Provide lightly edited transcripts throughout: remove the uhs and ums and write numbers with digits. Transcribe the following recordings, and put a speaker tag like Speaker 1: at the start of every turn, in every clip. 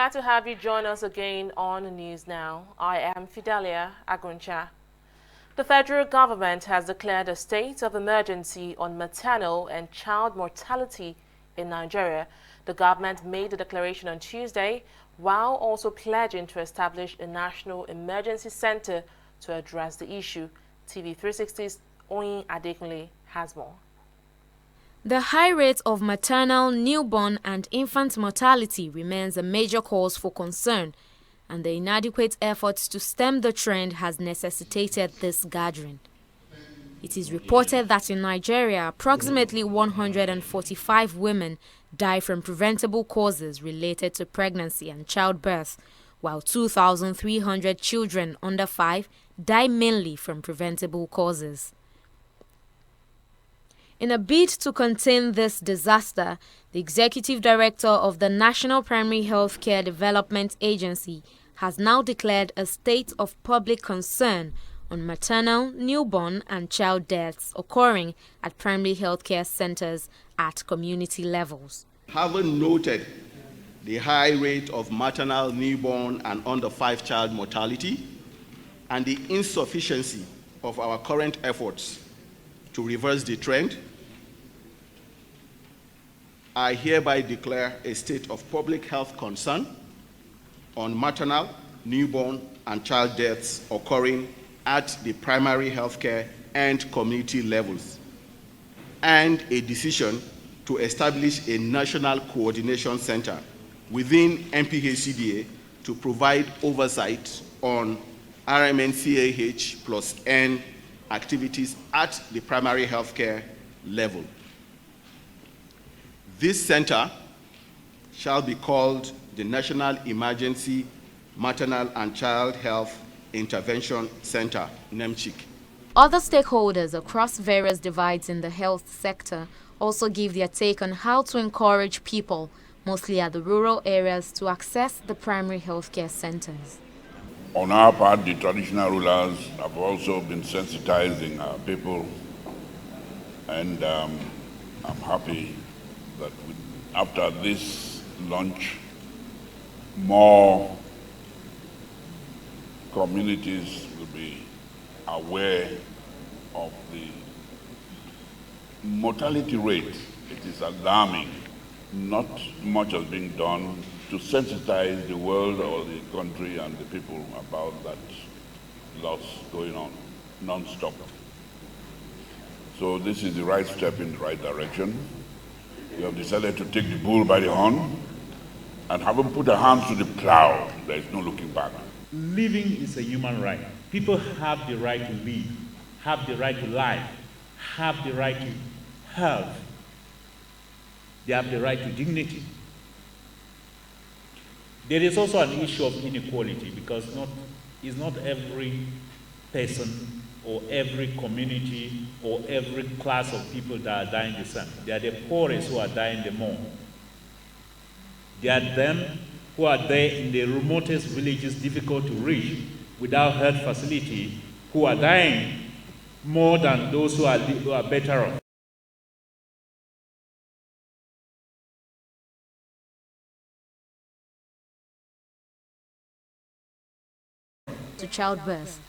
Speaker 1: Glad to have you join us again on News Now. I am Fidelia Aguncha. The federal government has declared a state of emergency on maternal and child mortality in Nigeria. The government made the declaration on Tuesday, while also pledging to establish a national emergency center to address the issue. TV360's Oyin Adekunle has more.
Speaker 2: The high rate of maternal, newborn and infant mortality remains a major cause for concern, and the inadequate efforts to stem the trend has necessitated this gathering. It is reported that in Nigeria, approximately 145 women die from preventable causes related to pregnancy and childbirth, while 2,300 children under 5 die mainly from preventable causes. In a bid to contain this disaster, the executive director of the National Primary Health Care Development Agency has now declared a state of public concern on maternal, newborn and child deaths occurring at primary health care centers at community levels.
Speaker 3: Having noted the high rate of maternal, newborn and under 5 child mortality and the insufficiency of our current efforts to reverse the trend, I hereby declare a state of public health concern on maternal, newborn, and child deaths occurring at the primary healthcare and community levels, and a decision to establish a national coordination center within NPHCDA to provide oversight on RMNCAH plus N activities at the primary healthcare level. This center shall be called the National Emergency Maternal and Child Health Intervention Center, NEMCHIC.
Speaker 2: Other stakeholders across various divides in the health sector also give their take on how to encourage people, mostly at the rural areas, to access the primary healthcare centers.
Speaker 4: On our part, the traditional rulers have also been sensitizing our people, and I'm happy that after this launch, more communities will be aware of the mortality rate. It is alarming. Not much has been done to sensitize the world or the country and the people about that loss going on non-stop. So this is the right step in the right direction. We have decided to take the bull by the horn and having put our hands to the plow, there is no looking back.
Speaker 5: Living is a human right. People have the right to live, have the right to life, have the right to health. They have the right to dignity. There is also an issue of inequality because it's not every person or every community or every class of people that are dying the same. They are the poorest who are dying the more. They are them who are there in the remotest villages, difficult to reach, without health facility, who are dying more than those who are better off.
Speaker 2: To childbirth,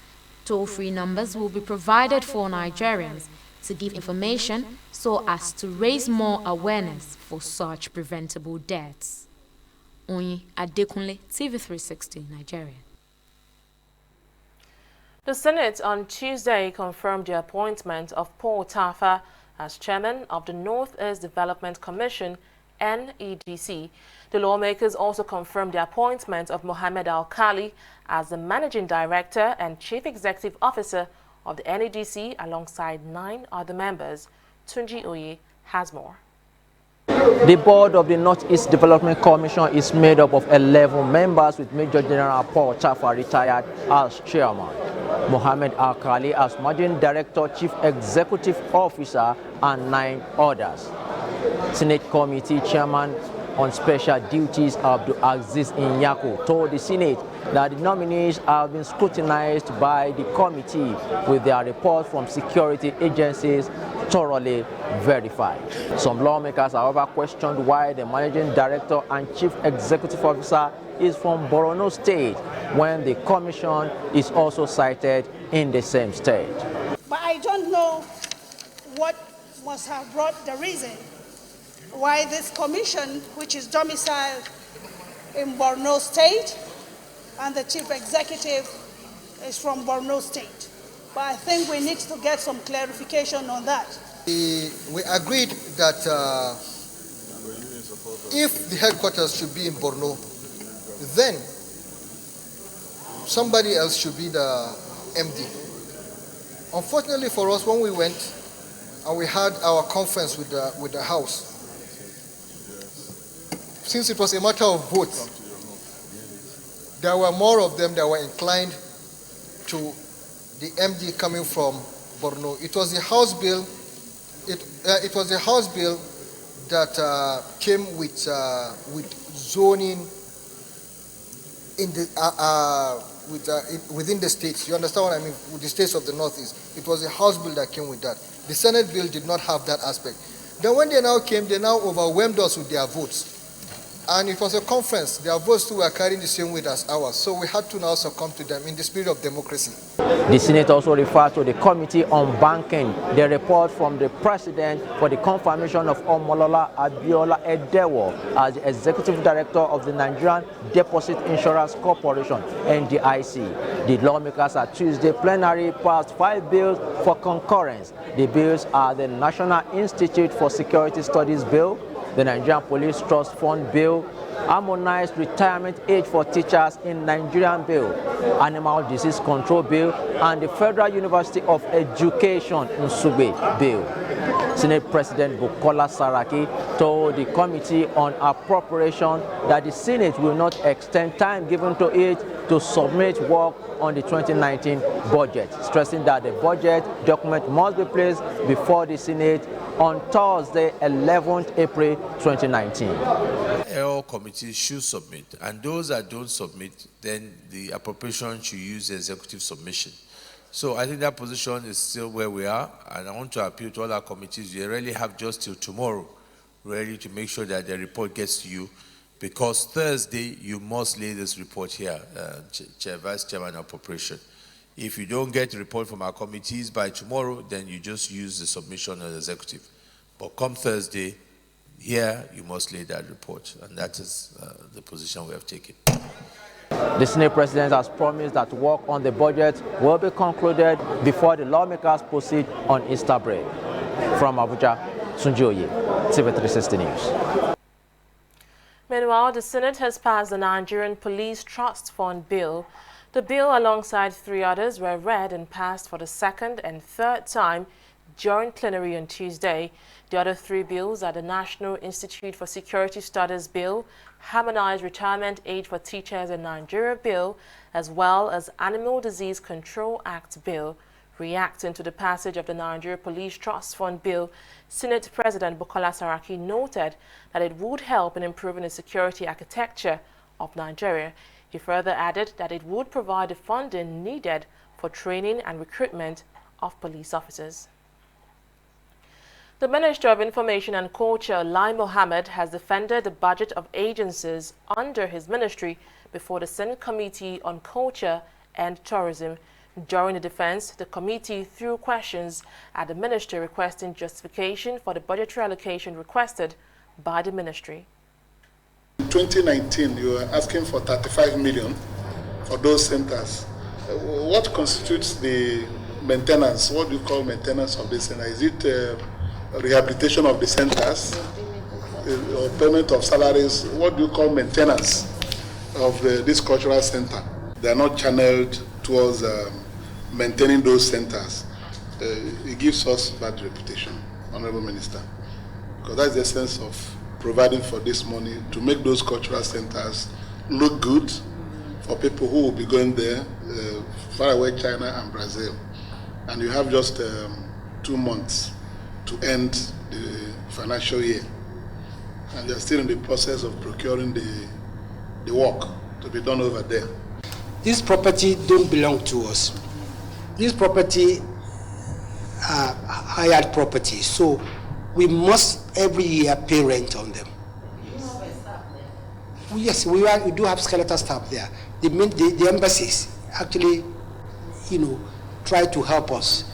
Speaker 2: toll-free numbers will be provided for Nigerians to give information so as to raise more awareness for such preventable deaths. Oyin Adekunle, TV360, Nigeria.
Speaker 1: The Senate on Tuesday confirmed the appointment of Paul Tafa as chairman of the North-East Development Commission, NEDC. The lawmakers also confirmed the appointment of Mohammed Al-Khali as the managing director and chief executive officer of the NEDC alongside 9 other members. Tunji Oye has more.
Speaker 6: The board of the North-East Development Commission is made up of 11 members with Major General Paul Tafa retired as chairman, Mohammed Al-Khali as managing director, chief executive officer, and 9 others. Senate Committee Chairman on Special Duties Abdul Aziz Inyako told the Senate that the nominees have been scrutinized by the committee with their report from security agencies thoroughly verified. Some lawmakers, however, questioned why the managing director and chief executive officer is from Borno State when the commission is also cited in the same state.
Speaker 7: But I don't know what must have brought the reason why this commission, which is domiciled in Borno State, and the chief executive is from Borno State. But I think we need to get some clarification on that.
Speaker 8: We agreed that if the headquarters should be in Borno, then somebody else should be the MD. Unfortunately for us, when we went and we had our conference with the House, since it was a matter of vote, there were more of them that were inclined to the MD coming from Borno. It was the House bill. It was the House bill that came with zoning in the within the states. You understand what I mean? With the states of the Northeast, it was the House bill that came with that. The Senate bill did not have that aspect. Then when they now came, they now overwhelmed us with their votes. And it was a conference. Their votes too were carrying the same weight as ours. So we had to now succumb to them in the spirit of democracy.
Speaker 6: The Senate also referred to the Committee on Banking, the report from the President for the confirmation of Omolola Abiola Edewo as the Executive Director of the Nigerian Deposit Insurance Corporation, NDIC. The lawmakers at Tuesday plenary passed 5 bills for concurrence. The bills are the National Institute for Security Studies Bill, the Nigerian Police Trust Fund Bill, Harmonized Retirement Age for Teachers in Nigerian Bill, Animal Disease Control Bill, and the Federal University of Education Nsugbe Bill. Senate President Bukola Saraki told the Committee on Appropriation that the Senate will not extend time given to it to submit work on the 2019 budget, stressing that the budget document must be placed before the Senate on Thursday, 11th April 2019.
Speaker 9: All committees should submit, and those that don't submit, then the appropriation should use the executive submission. So I think that position is still where we are, and I want to appeal to all our committees. You really have just till tomorrow ready to make sure that the report gets to you, because Thursday you must lay this report here, Vice Chairman of Appropriation. If you don't get a report from our committees by tomorrow, then you just use the submission of the executive. But come Thursday, here you must lay that report, and that is the position we have taken.
Speaker 6: The Senate President has promised that work on the budget will be concluded before the lawmakers proceed on Easter break. From Abuja, Sunjoye, TV360 News.
Speaker 1: Meanwhile, the Senate has passed the Nigerian Police Trust Fund Bill. The bill, alongside 3 others, were read and passed for the second and third time during plenary on Tuesday. The other 3 bills are the National Institute for Security Studies Bill, Harmonized Retirement Age for Teachers in Nigeria Bill, as well as Animal Disease Control Act Bill. Reacting to the passage of the Nigeria Police Trust Fund Bill, Senate President Bukola Saraki noted that it would help in improving the security architecture of Nigeria. He further added that it would provide the funding needed for training and recruitment of police officers. The Minister of Information and Culture, Lai Mohammed, has defended the budget of agencies under his ministry before the Senate Committee on Culture and Tourism. During the defense, the committee threw questions at the minister requesting justification for the budgetary allocation requested by the ministry.
Speaker 10: In 2019, you were asking for 35 million for those centers. What constitutes the maintenance? What do you call maintenance of the center? Is it rehabilitation of the centers or payment of salaries? What do you call maintenance of this cultural center? They are not channeled towards maintaining those centers. It gives us bad reputation, Honorable Minister, because that's the essence of providing for this money to make those cultural centers look good for people who will be going there, far away China and Brazil. And you have just 2 months to end the financial year. And they're still in the process of procuring the work to be done over there.
Speaker 11: This property don't belong to us. This property hired properties. So we must every year pay rent on them. Yes, we do have skeletal staff there. The embassies actually, try to help us.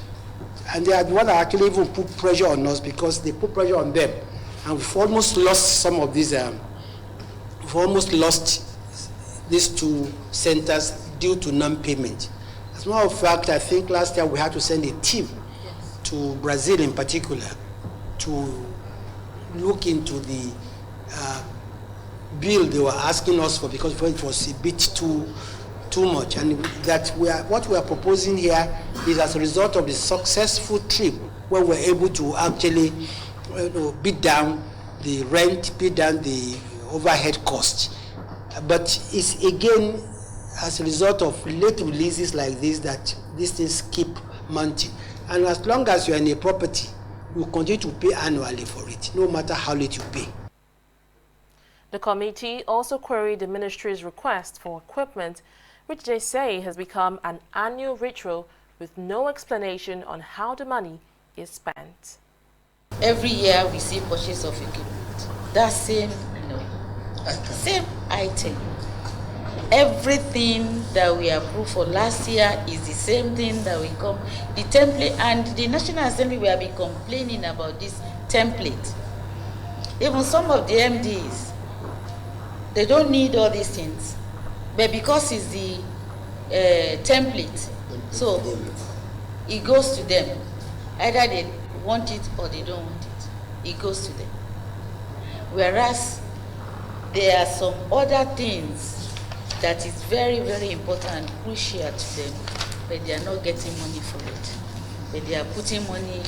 Speaker 11: And they are the ones that actually even put pressure on us because they put pressure on them. And we've almost lost some of these, we've almost lost these two centers due to non-payment. As a matter of fact, I think last year we had to send a team to Brazil in particular to look into the bill they were asking us for because it was a bit too much. And that what we are proposing here is as a result of the successful trip where we're able to actually beat down the rent, beat down the overhead cost. But it's again as a result of late releases like this that these things keep mounting. And as long as you're in a property, you continue to pay annually for it, no matter how late you pay.
Speaker 1: The committee also queried the ministry's request for equipment, which they say has become an annual ritual with no explanation on how the money is spent.
Speaker 12: Every year we see purchase of equipment. That same item. Everything that we approved for last year is the same thing that we come. The template and the National Assembly will be complaining about this template. Even some of the MDs, they don't need all these things, but because it's the template, so it goes to them. Either they want it or they don't want it. It goes to them. Whereas there are some other things that is very, very important and crucial to them, but they are not getting money for it. But they are putting money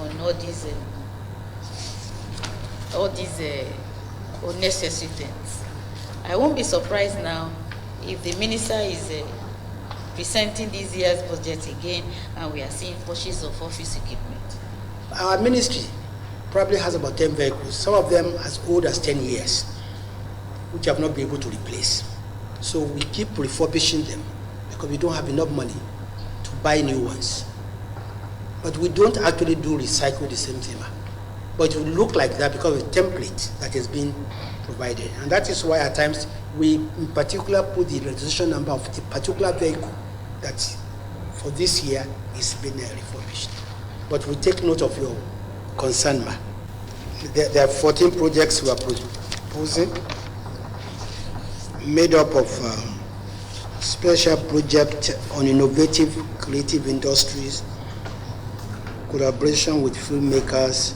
Speaker 12: on all these unnecessary things. I won't be surprised now if the minister is presenting this year's budget again and we are seeing purchase of office equipment.
Speaker 11: Our ministry probably has about 10 vehicles, some of them as old as 10 years, which have not been able to replace. So we keep refurbishing them because we don't have enough money to buy new ones. But we don't actually do recycle the same thing. But it will look like that because of the template that has been provided. And that is why at times we in particular put the registration number of the particular vehicle that for this year is being refurbished. But we take note of your concern, ma. There are 14 projects we are proposing, made up of special project on innovative creative industries, collaboration with filmmakers,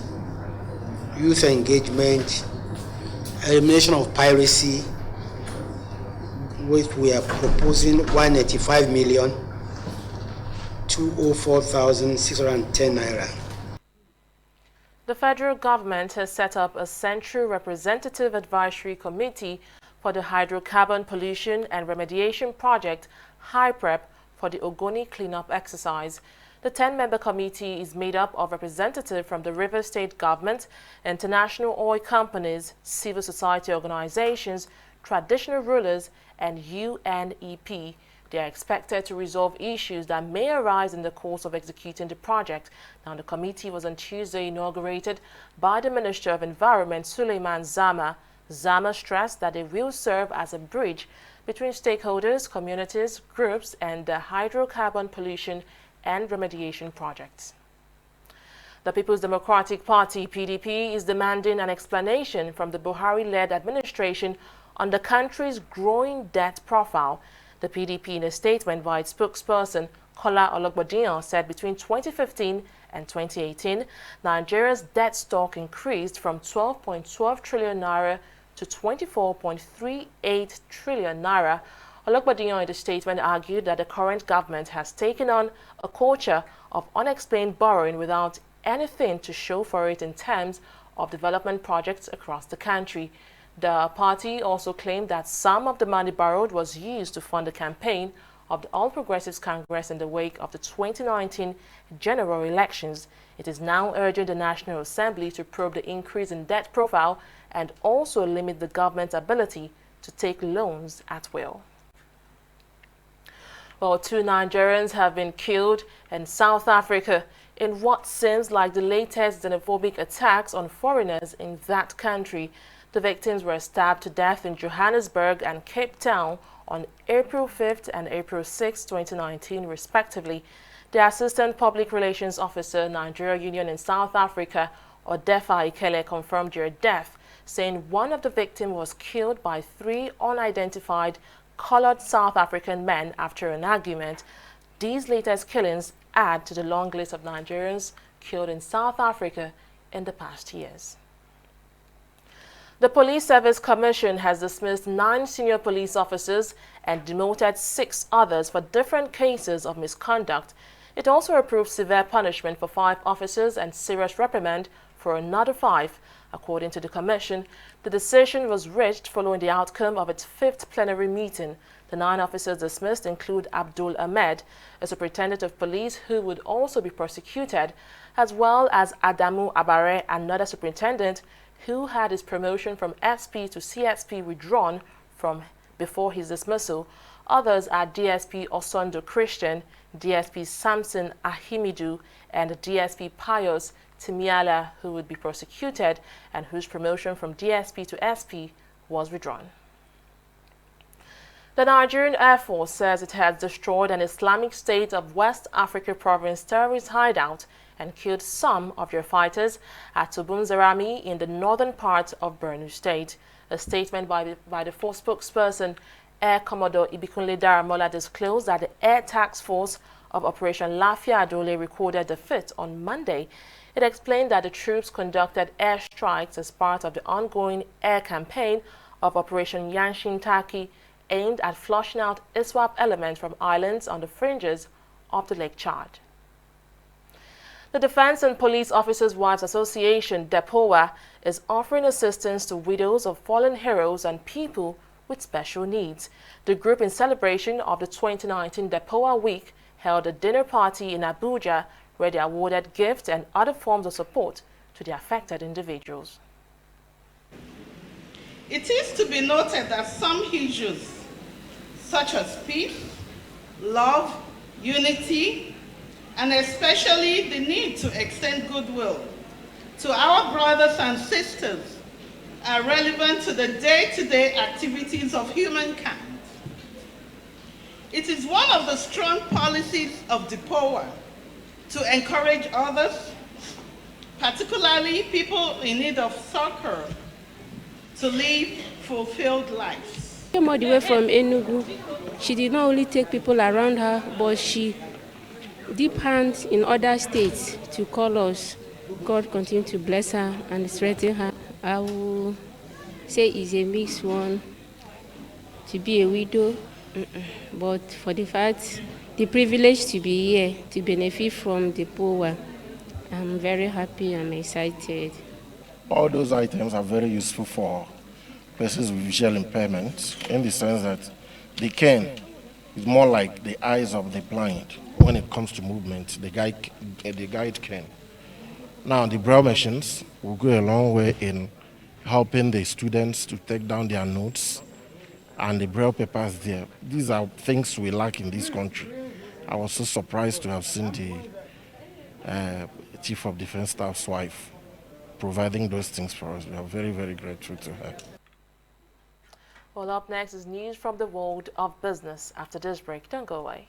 Speaker 11: youth engagement, elimination of piracy, which we are proposing 185,204,610 naira.
Speaker 1: The federal government has set up a Central Representative Advisory Committee for the Hydrocarbon Pollution and Remediation Project, HYPREP, for the Ogoni cleanup exercise. The 10-member committee is made up of representatives from the Rivers State Government, international oil companies, civil society organizations, traditional rulers, and UNEP. They are expected to resolve issues that may arise in the course of executing the project. Now, the committee was on Tuesday inaugurated by the Minister of Environment, Suleiman Zama. Zama stressed that it will serve as a bridge between stakeholders, communities, groups, and the hydrocarbon pollution and remediation projects. The People's Democratic Party, PDP, is demanding an explanation from the Buhari-led administration on the country's growing debt profile. The PDP, in a statement by its spokesperson, Kola Ologbodiyan, said between 2015 and 2018, Nigeria's debt stock increased from 12.12 trillion naira to 24.38 trillion naira. Ologbodiyan in the statement argued that the current government has taken on a culture of unexplained borrowing without anything to show for it in terms of development projects across the country. The party also claimed that some of the money borrowed was used to fund the campaign of the All Progressives Congress in the wake of the 2019 general elections. It is now urging the National Assembly to probe the increase in debt profile and also limit the government's ability to take loans at will. Well, 2 Nigerians have been killed in South Africa in what seems like the latest xenophobic attacks on foreigners in that country. The victims were stabbed to death in Johannesburg and Cape Town on April 5th and April 6, 2019, respectively. The Assistant Public Relations Officer, Nigeria Union in South Africa, Odefa Ikele, confirmed their death, saying one of the victims was killed by 3 unidentified colored South African men after an argument. These latest killings add to the long list of Nigerians killed in South Africa in the past years. The Police Service Commission has dismissed 9 senior police officers and demoted 6 others for different cases of misconduct. It also approved severe punishment for 5 officers and serious reprimand for another 5. According to the Commission, the decision was reached following the outcome of its 5th plenary meeting. The 9 officers dismissed include Abdul Ahmed, a superintendent of police who would also be prosecuted, as well as Adamu Abare, another superintendent who had his promotion from SP to CSP withdrawn from before his dismissal. Others are DSP Osondo Christian, DSP Samson Ahimidu, and DSP Pius Timiala, who would be prosecuted and whose promotion from DSP to SP was withdrawn. The Nigerian Air Force says it has destroyed an Islamic State of West Africa province terrorist hideout and killed some of their fighters at Tubun-Zarami in the northern part of Borno State. A statement by the force spokesperson, Air Commodore Ibikunle Daramola, disclosed that the Air Task Force of Operation Lafia Adole recorded the feat on Monday. It explained that the troops conducted airstrikes as part of the ongoing air campaign of Operation Yanshin Taki, aimed at flushing out ISWAP elements from islands on the fringes of the Lake Chad. The Defense and Police Officers' Wives Association, DEPOA, is offering assistance to widows of fallen heroes and people with special needs. The group, in celebration of the 2019 DEPOA Week, held a dinner party in Abuja where they awarded gifts and other forms of support to the affected individuals.
Speaker 13: It is to be noted that some issues, such as peace, love, unity, and especially the need to extend goodwill to our brothers and sisters, are relevant to the day-to-day activities of humankind. It is one of the strong policies of DEPOA to encourage others, particularly people in need of succor, to live fulfilled lives.
Speaker 14: She came all the way from Enugu. She did not only take people around her, but she deep hands in other states to call us. God continue to bless her and strengthen her. I will say it's a mixed one to be a widow, but for the fact, the privilege to be here, to benefit from the poor, I'm very happy, I'm excited.
Speaker 15: All those items are very useful for persons with visual impairment in the sense that the cane is more like the eyes of the blind when it comes to movement, the guide cane. Now, the braille machines will go a long way in helping the students to take down their notes, and the braille papers there. These are things we lack in this country. I was so surprised to have seen the Chief of Defense Staff's wife providing those things for us. We are very, very grateful to her.
Speaker 1: Well, up next is news from the world of business. After this break, don't go away.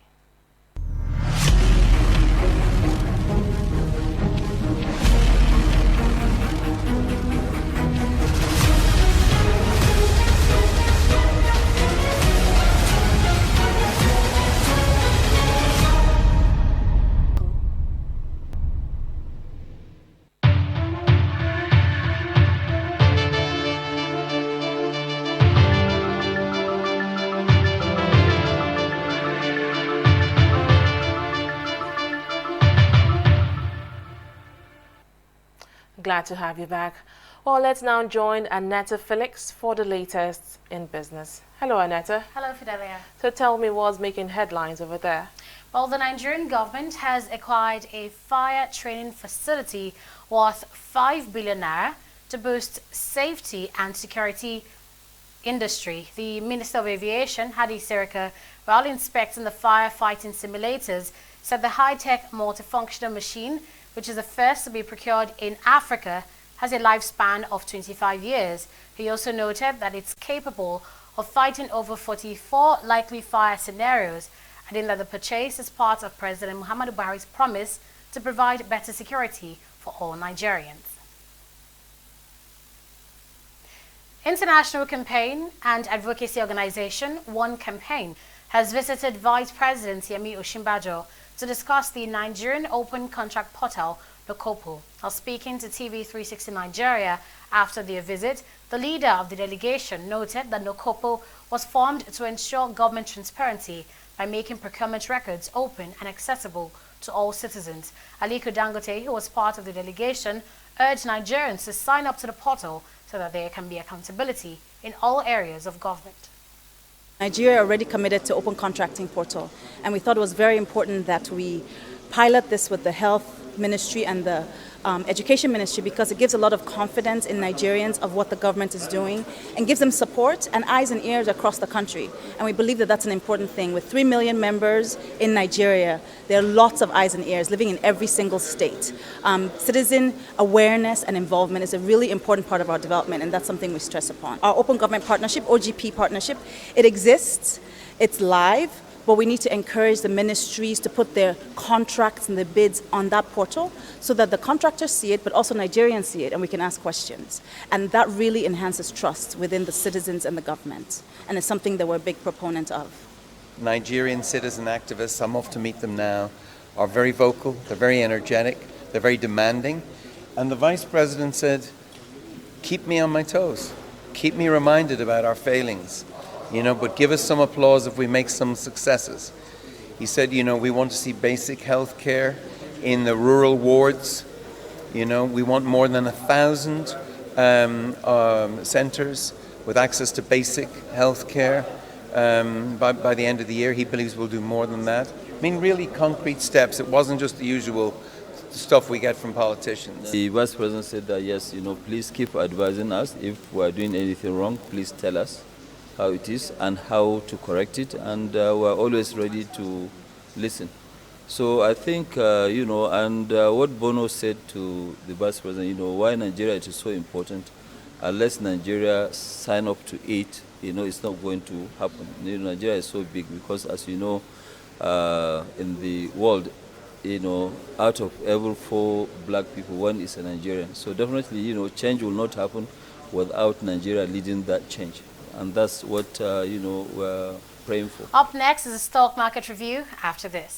Speaker 1: Glad to have you back. Well, let's now join Annetta Felix for the latest in business. Hello, Annetta.
Speaker 16: Hello, Fidelia.
Speaker 1: So tell me what's making headlines over there.
Speaker 16: Well, the Nigerian government has acquired a fire training facility worth 5 billion naira to boost safety and security industry. The Minister of Aviation, Hadi Sirika, while inspecting the firefighting simulators, said the high-tech multifunctional machine which is the first to be procured in Africa, has a lifespan of 25 years. He also noted that it's capable of fighting over 44 likely fire scenarios, adding that the purchase is part of President Muhammadu Buhari's promise to provide better security for all Nigerians. International campaign and advocacy organization One Campaign has visited Vice President Yemi Osinbajo to discuss the Nigerian open contract portal, Nokopo. While speaking to TV360 Nigeria after their visit, the leader of the delegation noted that Nokopo was formed to ensure government transparency by making procurement records open and accessible to all citizens. Aliko Dangote, who was part of the delegation, urged Nigerians to sign up to the portal so that there can be accountability in all areas of government.
Speaker 17: Nigeria already committed to open contracting portal, and we thought it was very important that we pilot this with the health ministry and the education ministry, because it gives a lot of confidence in Nigerians of what the government is doing and gives them support and eyes and ears across the country. And we believe that that's an important thing. With 3 million members in Nigeria, there are lots of eyes and ears living in every single state. Citizen awareness and involvement is a really important part of our development, and that's something we stress upon. Our Open Government Partnership, OGP partnership, it exists, it's live, but we need to encourage the ministries to put their contracts and their bids on that portal so that the contractors see it, but also Nigerians see it, and we can ask questions. And that really enhances trust within the citizens and the government, and it's something that we're a big proponent of.
Speaker 18: Nigerian citizen activists, I'm off to meet them now, are very vocal, they're very energetic, they're very demanding. And the Vice President said, keep me on my toes, keep me reminded about our failings. But give us some applause if we make some successes. He said, we want to see basic health care in the rural wards. We want more than 1,000 centres with access to basic health care by the end of the year. He believes we'll do more than that. I mean, really concrete steps. It wasn't just the usual stuff we get from politicians.
Speaker 19: The Vice President said that, yes, please keep advising us. If we are doing anything wrong, please tell us how it is and how to correct it, and we're always ready to listen. So I think, what Bono said to the Vice President, why Nigeria is so important. Unless Nigeria sign up to it, it's not going to happen. Nigeria is so big because, as you know, in the world, out of every 4 black people, 1 is a Nigerian. So definitely, change will not happen without Nigeria leading that change. And that's what, we're praying for.
Speaker 16: Up next is a stock market review after this.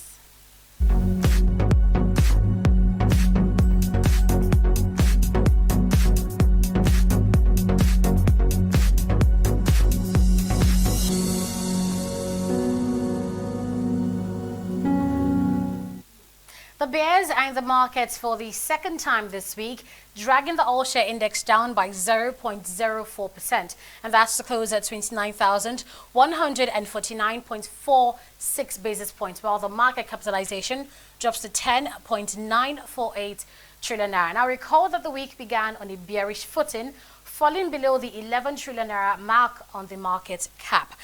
Speaker 16: The bears are in the markets for the second time this week, dragging the all-share index down by 0.04%, and that's to close at 29,149.46 basis points, while the market capitalization drops to 10.948 trillion naira. Now recall that the week began on a bearish footing, falling below the 11 trillion naira mark on the market cap.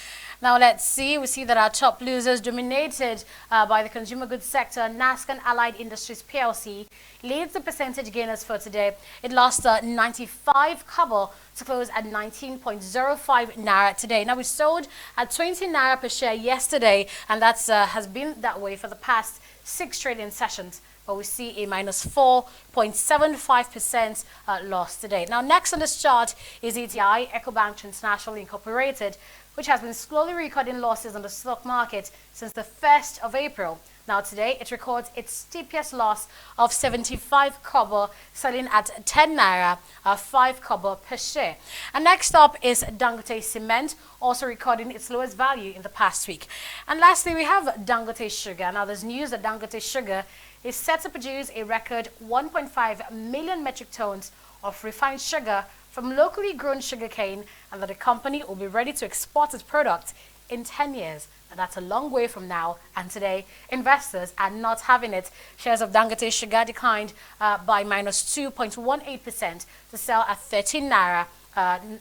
Speaker 16: Now let's see, we see that our top losers, dominated by the consumer goods sector, Nascan Allied Industries PLC, leads the percentage gainers for today. It lost 95 kobo to close at 19.05 naira today. Now we sold at 20 naira per share yesterday, and that has been that way for the past 6 trading sessions. But we see a minus 4.75% loss today. Now next on this chart is ETI, Ecobank Transnational Incorporated, which has been slowly recording losses on the stock market since the 1st of April. Now today, it records its steepest loss of 75 kobo, selling at 10 naira, 5 kobo per share. And next up is Dangote Cement, also recording its lowest value in the past week. And lastly, we have Dangote Sugar. Now there's news that Dangote Sugar is set to produce a record 1.5 million metric tons of refined sugar from locally grown sugarcane, and that the company will be ready to export its product in 10 years. Now, that's a long way from now, and today investors are not having it. Shares of Dangote Sugar declined by minus 2.18% to sell at 13 naira and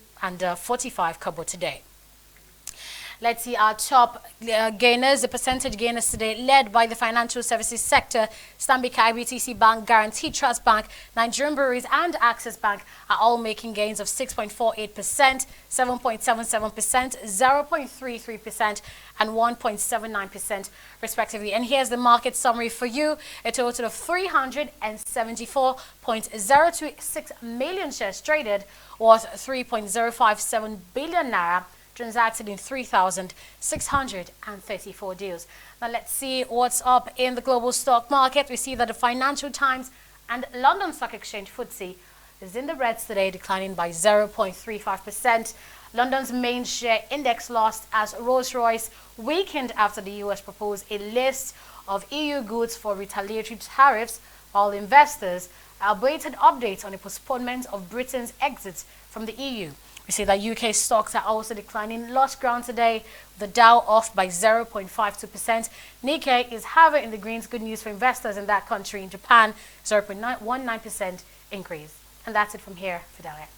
Speaker 16: 45 kobo today. Let's see our top gainers, the percentage gainers today, led by the financial services sector. Stanbic IBTC Bank, Guaranty Trust Bank, Nigerian Breweries and Access Bank are all making gains of 6.48%, 7.77%, 0.33% and 1.79% respectively. And here's the market summary for you. A total of 374.026 million shares traded, worth 3.057 billion naira, transacted in 3,634 deals. Now let's see what's up in the global stock market. We see that the Financial Times and London Stock Exchange FTSE is in the reds today, declining by 0.35%. London's main share index lost as Rolls-Royce weakened after the US proposed a list of EU goods for retaliatory tariffs, while investors awaited updates on the postponement of Britain's exit from the EU. We see that UK stocks are also declining, lost ground today, the Dow off by 0.52%. Nikkei is however in the greens. Good news for investors in that country. In Japan, 0.19% increase. And that's it from here, Fidelia.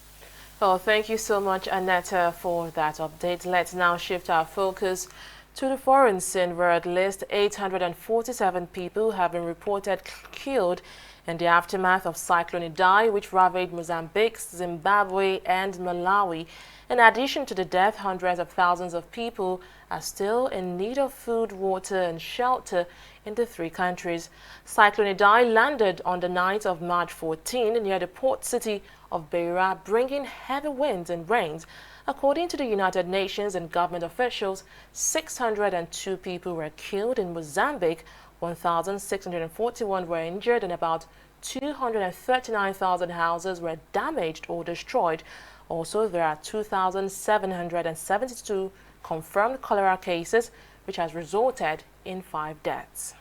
Speaker 1: Well, thank you so much, Annetta, for that update. Let's now shift our focus to the foreign scene, where at least 847 people have been reported killed in the aftermath of Cyclone Idai, which ravaged Mozambique, Zimbabwe and Malawi. In addition to the death, hundreds of thousands of people are still in need of food, water and shelter in the three countries. Cyclone Idai landed on the night of March 14 near the port city of Beira, bringing heavy winds and rains. According to the United Nations and government officials, 602 people were killed in Mozambique, 1,641 were injured, and about 239,000 houses were damaged or destroyed. Also, there are 2,772 confirmed cholera cases, which has resulted in 5 deaths.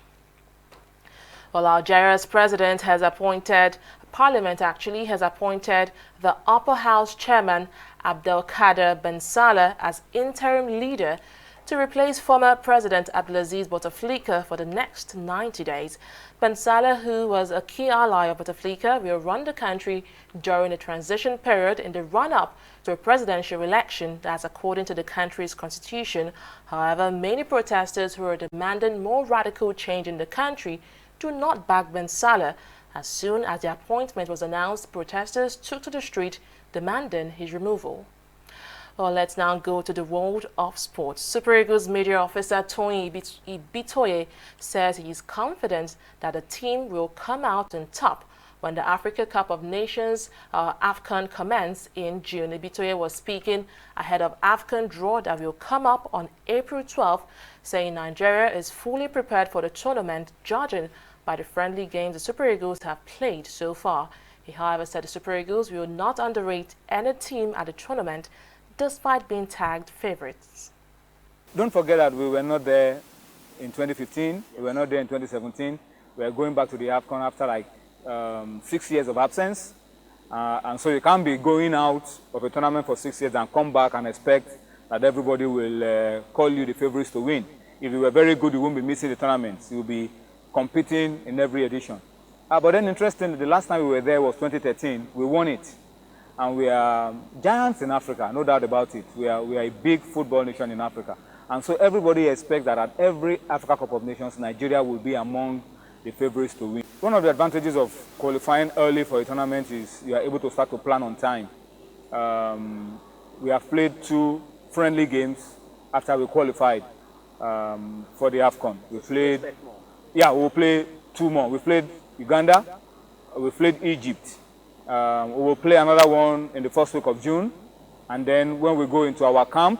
Speaker 1: Well, Algeria's president has appointed, Parliament actually has appointed the Upper House chairman Abdelkader Ben Salah as interim leader to replace former President Abdelaziz Bouteflika for the next 90 days. Ben Salah, who was a key ally of Bouteflika, will run the country during the transition period in the run-up to a presidential election. That's according to the country's constitution. However, many protesters who are demanding more radical change in the country do not back Ben Salah. As soon as the appointment was announced, protesters took to the street demanding his removal. Well, let's now go to the world of sports. Super Eagles media officer Tony Ibitoye says he is confident that the team will come out on top when the Africa Cup of Nations AFCON commences in June. Ibitoye was speaking ahead of AFCON draw that will come up on April 12th, saying Nigeria is fully prepared for the tournament, judging by the friendly games the Super Eagles have played so far. He, however, said the Super Eagles will not underrate any team at the tournament, despite being tagged favorites.
Speaker 20: Don't forget that we were not there in 2015, we were not there in 2017. We are going back to the AFCON after like 6 years of absence. And so you can't be going out of a tournament for 6 years and come back and expect that everybody will call you the favorites to win. If you were very good, you won't be missing the tournaments. You'll be competing in every edition. But then interesting, the last time we were there was 2013. We won it. And we are giants in Africa, no doubt about it. We are a big football nation in Africa. And so everybody expects that at every Africa Cup of Nations, Nigeria will be among the favorites to win. One of the advantages of qualifying early for a tournament is you are able to start to plan on time. We have played 2 friendly games after we qualified for the AFCON. We played, we'll play 2 more. We played Uganda, we played Egypt. We will play another one in the first week of June, and then when we go into our camp,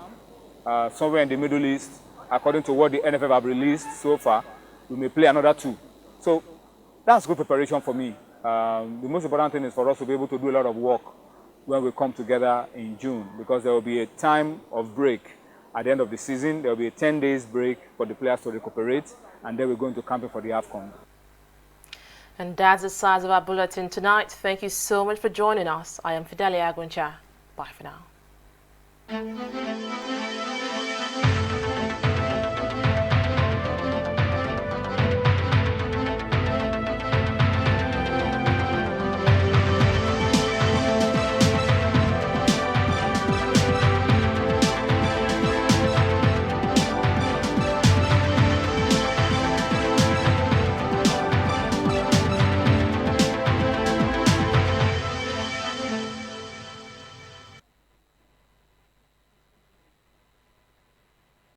Speaker 20: somewhere in the Middle East, according to what the NFF have released so far, we may play another 2. So that's good preparation for me. The most important thing is for us to be able to do a lot of work when we come together in June, because there will be a time of break at the end of the season. There will be a 10 days break for the players to recuperate, and then we're going to camping for the AFCON.
Speaker 1: And that's the size of our bulletin tonight. Thank you so much for joining us. I am Fidelia Aguncha. Bye for now.